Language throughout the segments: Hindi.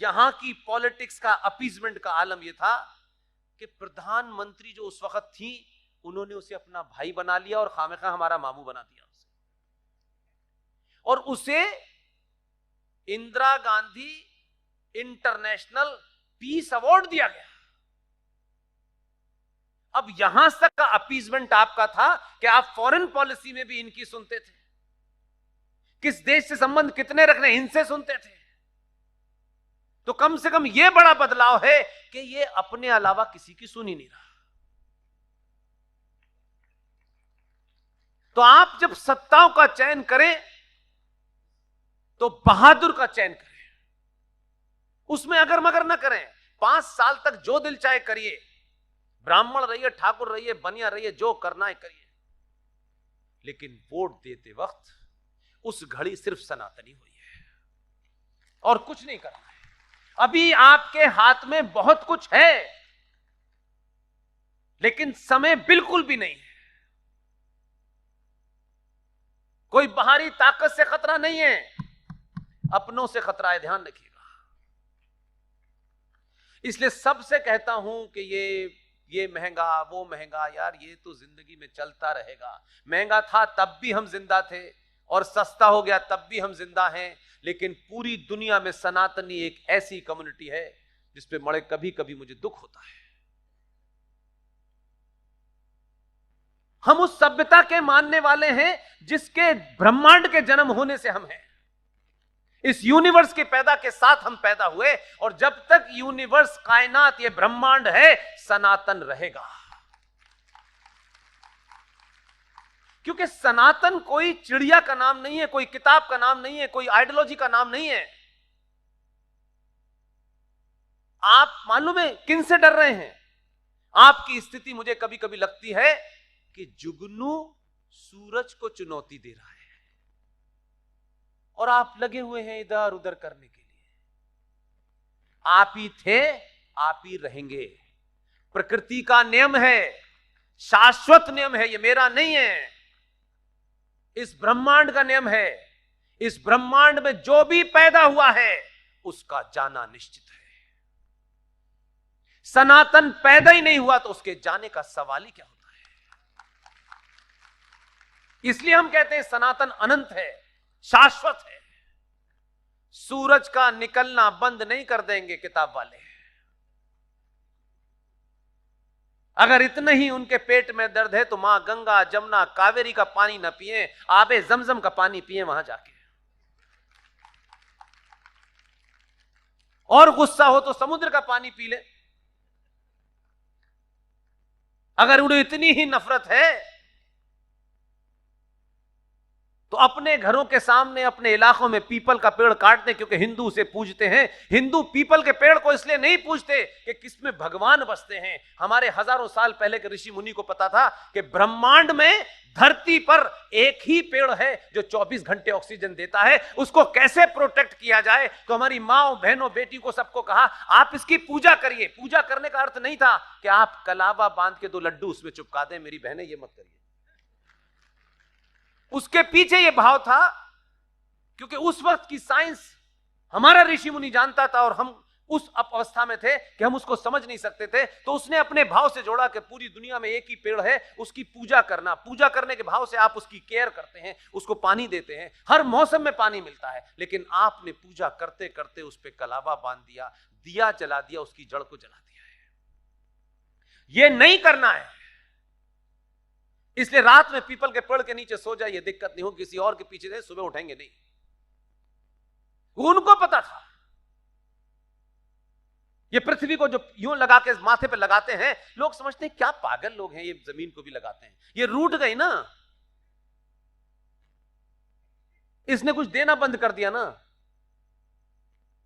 यहां की पॉलिटिक्स का अपीजमेंट का आलम यह था कि प्रधानमंत्री जो उस वक्त थी उन्होंने उसे अपना भाई बना लिया और खामखा हमारा मामू बना दिया उसे, और उसे Indira Gandhi international peace award दिया गया। अब यहां तक का अपीजमेंट आपका था कि आप फॉरेन पॉलिसी में भी इनकी सुनते थे, किस देश से संबंध कितने रखने इनसे सुनते थे। तो कम से कम यह बड़ा बदलाव है कि यह अपने अलावा किसी की सुन ही नहीं रहा। तो आप जब सत्ताओं का चयन करें तो बहादुर का चयन करें, उसमें अगर मगर ना करें। 5 साल तक जो दिल चाहे करिए, ब्राह्मण रहिए, ठाकुर रहिए, बनिया रहिए, जो करना है करिए, लेकिन वोट देते वक्त उस घड़ी सिर्फ सनातनी हुई है और कुछ नहीं करना है। अभी आपके हाथ में बहुत कुछ है, लेकिन समय बिल्कुल भी नहीं है। कोई बाहरी ताकत से खतरा नहीं है, अपनों से खतरा है, ध्यान रखिएगा। इसलिए सबसे कहता हूं कि ये महंगा, वो महंगा, यार ये तो जिंदगी में चलता रहेगा। महंगा था तब भी हम जिंदा थे और सस्ता हो गया तब भी हम जिंदा हैं, लेकिन पूरी दुनिया में सनातनी एक ऐसी कम्युनिटी है जिसपे बड़े कभी कभी मुझे दुख होता है। हम उस सभ्यता के मानने वाले हैं जिसके ब्रह्मांड के जन्म होने से हम हैं। इस यूनिवर्स के पैदा के साथ हम पैदा हुए, और जब तक यूनिवर्स, कायनात, ये ब्रह्मांड है, सनातन रहेगा। क्योंकि सनातन कोई चिड़िया का नाम नहीं है, कोई किताब का नाम नहीं है, कोई आइडियोलॉजी का नाम नहीं है। आप मालूम है किन से डर रहे हैं? आपकी स्थिति मुझे कभी कभी लगती है कि जुगनू सूरज को चुनौती दे रहा है और आप लगे हुए हैं इधर उधर करने के लिए। आप ही थे, आप ही रहेंगे। प्रकृति का नियम है, शाश्वत नियम है, ये मेरा नहीं है, इस ब्रह्मांड का नियम है। इस ब्रह्मांड में जो भी पैदा हुआ है उसका जाना निश्चित है। सनातन पैदा ही नहीं हुआ तो उसके जाने का सवाल ही क्या होता है। इसलिए हम कहते हैं सनातन अनंत है, शाश्वत है। सूरज का निकलना बंद नहीं कर देंगे किताब वाले। अगर इतने ही उनके पेट में दर्द है तो मां गंगा, जमुना, कावेरी का पानी न पिए, आबे जमजम का पानी पिए वहां जाके। और गुस्सा हो तो समुद्र का पानी पी ले। अगर उन्हें इतनी ही नफरत है तो अपने घरों के सामने, अपने इलाकों में पीपल का पेड़ काट दें, क्योंकि हिंदू उसे पूजते हैं। हिंदू पीपल के पेड़ को इसलिए नहीं पूजते कि किसमें भगवान बसते हैं। हमारे हजारों साल पहले के ऋषि मुनि को पता था कि ब्रह्मांड में, धरती पर एक ही पेड़ है जो 24 घंटे ऑक्सीजन देता है। उसको कैसे प्रोटेक्ट किया जाए, तो हमारी माओ, बहनों, बेटी को सबको कहा आप इसकी पूजा करिए। पूजा करने का अर्थ नहीं था कि आप कलावा बांध के 2 लड्डू उसमें चिपका दें। मेरी बहनें, ये मत करिए। उसके पीछे यह भाव था, क्योंकि उस वक्त की साइंस हमारा ऋषि मुनि जानता था और हम उस अवस्था में थे कि हम उसको समझ नहीं सकते थे। तो उसने अपने भाव से जोड़ा कि पूरी दुनिया में एक ही पेड़ है, उसकी पूजा करना। पूजा करने के भाव से आप उसकी केयर करते हैं, उसको पानी देते हैं, हर मौसम में पानी मिलता है। लेकिन आपने पूजा करते करते उस पर कलावा बांध दिया, दिया जला दिया, उसकी जड़ को जला दिया है। यह नहीं करना है। इसलिए रात में पीपल के पेड़ के नीचे सो जाइए, दिक्कत नहीं हो। किसी और के पीछे सुबह उठेंगे नहीं। उनको पता था। ये पृथ्वी को जो यूं लगा के माथे पे लगाते हैं, लोग समझते हैं क्या पागल लोग हैं, ये जमीन को भी लगाते हैं। ये रूठ गई ना, इसने कुछ देना बंद कर दिया ना,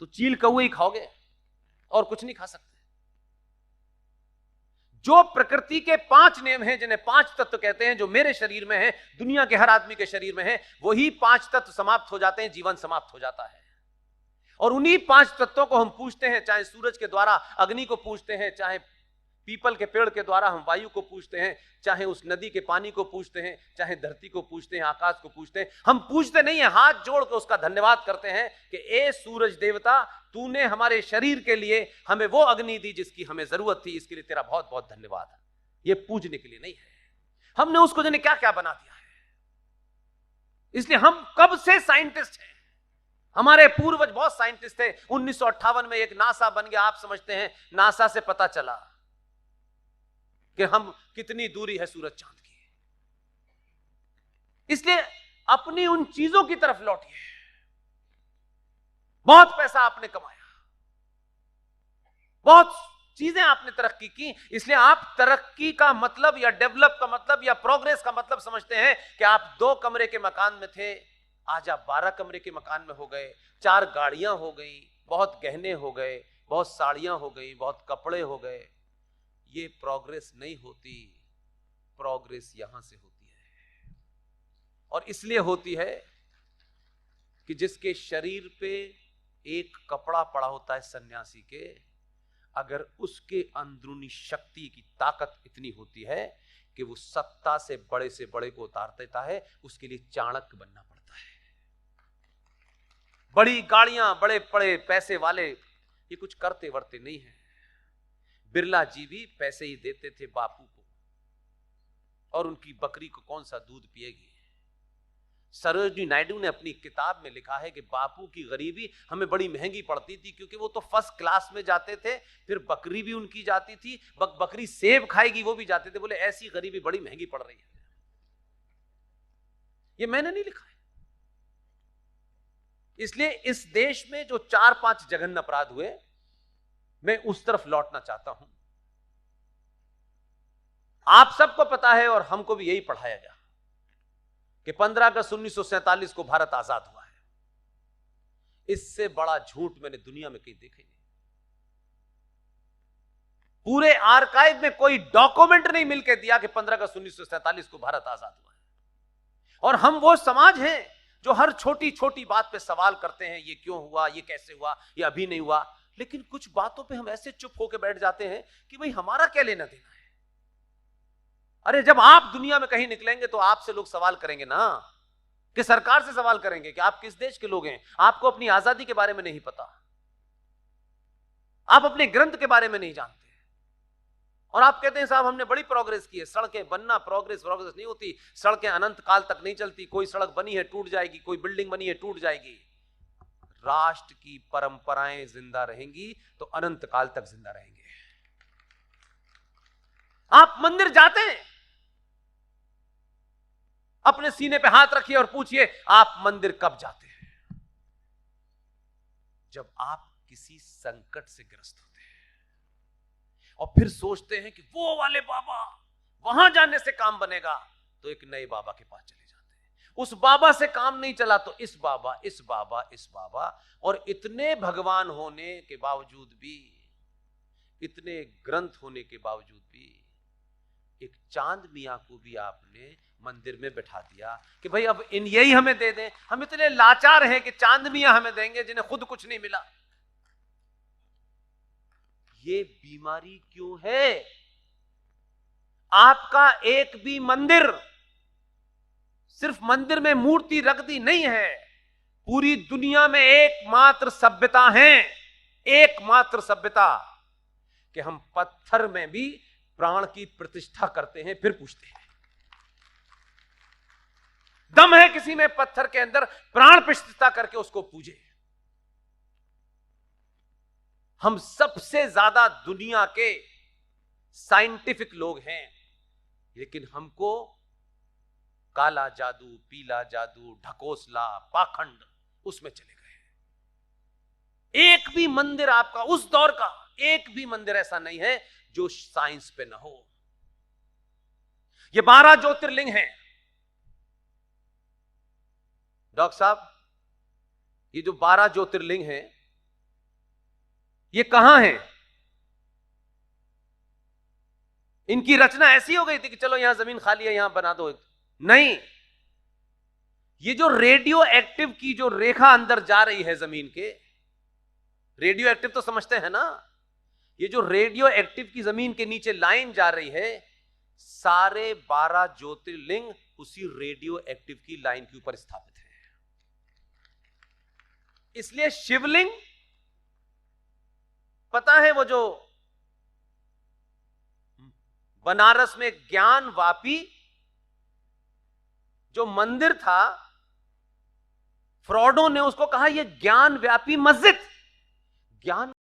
तो चील कौवे ही खाओगे और कुछ नहीं खा सकते। जो प्रकृति के 5 नियम हैं, जिन्हें 5 तत्व कहते हैं, जो मेरे शरीर में है, दुनिया के हर आदमी के शरीर में है, वही 5 तत्व समाप्त हो जाते हैं, जीवन समाप्त हो जाता है। और उन्हीं 5 तत्वों को हम पूछते हैं, चाहे सूरज के द्वारा अग्नि को पूछते हैं, चाहे पीपल के पेड़ के द्वारा हम वायु को पूजते हैं, चाहे उस नदी के पानी को पूजते हैं, चाहे धरती को पूजते हैं, आकाश को पूजते हैं। हम पूजते नहीं है, हाथ जोड़ के उसका धन्यवाद करते हैं कि ए सूरज देवता, तूने हमारे शरीर के लिए हमें वो अग्नि दी जिसकी हमें जरूरत थी, इसके लिए तेरा बहुत बहुत धन्यवाद है। ये पूजने के लिए नहीं है, हमने उसको जाने क्या क्या बना दिया है। इसलिए हम कब से साइंटिस्ट हैं, हमारे पूर्वज बहुत साइंटिस्ट थे। 1958 में एक नासा बन गया। आप समझते हैं नासा से पता चला कि हम कितनी दूरी है सूरज चांद की। इसलिए अपनी उन चीजों की तरफ लौटिए। बहुत पैसा आपने कमाया, बहुत चीजें आपने तरक्की की, इसलिए आप तरक्की का मतलब या डेवलप का मतलब या प्रोग्रेस का मतलब समझते हैं कि आप 2 कमरे के मकान में थे, आज आप 12 कमरे के मकान में हो गए, 4 गाड़ियां हो गई, बहुत गहने हो गए, बहुत साड़ियां हो गई, बहुत कपड़े हो गए। ये प्रोग्रेस नहीं होती, प्रोग्रेस यहां से होती है। और इसलिए होती है कि जिसके शरीर पे एक कपड़ा पड़ा होता है सन्यासी के, अगर उसके अंदरूनी शक्ति की ताकत इतनी होती है कि वो सत्ता से बड़े को उतार देता है, उसके लिए चाणक्य बनना पड़ता है। बड़ी गाड़ियां, बड़े बड़े पैसे वाले ये कुछ करते वर्ते नहीं है। बिरला जी भी पैसे ही देते थे बापू को, और उनकी बकरी को कौन सा दूध पिएगी। सरोजिनी नायडू ने अपनी किताब में लिखा है कि बापू की गरीबी हमें बड़ी महंगी पड़ती थी, क्योंकि वो तो फर्स्ट क्लास में जाते थे, फिर बकरी भी उनकी जाती थी, बकरी सेब खाएगी वो भी जाते थे। बोले ऐसी गरीबी बड़ी महंगी पड़ रही है। ये मैंने नहीं लिखा है। इसलिए इस देश में जो 4-5 जघन्य अपराध हुए, मैं उस तरफ लौटना चाहता हूं। आप सबको पता है और हमको भी यही पढ़ाया गया कि 15 अगस्त 1947 को भारत आजाद हुआ है। इससे बड़ा झूठ मैंने दुनिया में कहीं देखा ही नहीं। पूरे आर्काइव में कोई डॉक्यूमेंट नहीं मिलकर दिया कि 15 अगस्त 1947 को भारत आजाद हुआ है। और हम वो समाज हैं जो हर छोटी छोटी बात पे सवाल करते हैं, ये क्यों हुआ, ये कैसे हुआ, ये अभी नहीं हुआ। लेकिन कुछ बातों पे हम ऐसे चुप होकर बैठ जाते हैं कि भाई हमारा क्या लेना देना है। अरे जब आप दुनिया में कहीं निकलेंगे तो आपसे लोग सवाल करेंगे ना, कि सरकार से सवाल करेंगे कि आप किस देश के लोग हैं, आपको अपनी आजादी के बारे में नहीं पता, आप अपने ग्रंथ के बारे में नहीं जानते, और आप कहते हैं साहब हमने बड़ी प्रोग्रेस की है। सड़कें बनना प्रोग्रेस नहीं होती। सड़कें अनंत काल तक नहीं चलती। कोई सड़क बनी है टूट जाएगी, कोई बिल्डिंग बनी है टूट जाएगी। राष्ट्र की परंपराएं जिंदा रहेंगी तो अनंत काल तक जिंदा रहेंगे। आप मंदिर जाते हैं, अपने सीने पे हाथ रखिए और पूछिए आप मंदिर कब जाते हैं? जब आप किसी संकट से ग्रस्त होते हैं और फिर सोचते हैं कि वो वाले बाबा, वहां जाने से काम बनेगा, तो एक नए बाबा के पास चले जाते हैं। उस बाबा से काम नहीं चला तो इस बाबा, इस बाबा, इस बाबा, और इतने भगवान होने के बावजूद भी, इतने ग्रंथ होने के बावजूद भी, एक चांद मियां को भी आपने मंदिर में बैठा दिया कि भाई अब इन यही हमें दे दें। हम इतने लाचार हैं कि चांद मियां हमें देंगे जिन्हें खुद कुछ नहीं मिला। ये बीमारी क्यों है? आपका एक भी मंदिर, सिर्फ मंदिर में मूर्ति रख दी नहीं है, पूरी दुनिया में एकमात्र सभ्यता है, एकमात्र सभ्यता कि हम पत्थर में भी प्राण की प्रतिष्ठा करते हैं, फिर पूछते हैं दम है किसी में पत्थर के अंदर प्राण प्रतिष्ठा करके उसको पूजे। हम सबसे ज्यादा दुनिया के साइंटिफिक लोग हैं, लेकिन हमको काला जादू, पीला जादू, ढकोसला, पाखंड, उसमें चले गए। एक भी मंदिर आपका उस दौर का, एक भी मंदिर ऐसा नहीं है जो साइंस पे ना हो। ये 12 ज्योतिर्लिंग हैं डॉक्टर साहब। ये जो 12 ज्योतिर्लिंग हैं, ये कहां हैं? इनकी रचना ऐसी हो गई थी कि चलो यहां जमीन खाली है, यहां बना दो। नहीं, ये जो रेडियो एक्टिव की जो रेखा अंदर जा रही है जमीन के, रेडियो एक्टिव तो समझते हैं ना, ये जो रेडियो एक्टिव की जमीन के नीचे लाइन जा रही है, सारे 12 ज्योतिर्लिंग उसी रेडियो एक्टिव की लाइन के ऊपर स्थापित है। इसलिए शिवलिंग, पता है वो जो बनारस में ज्ञान वापी जो मंदिर था, फ्रॉडों ने उसको कहा यह ज्ञान व्यापी मस्जिद। ज्ञान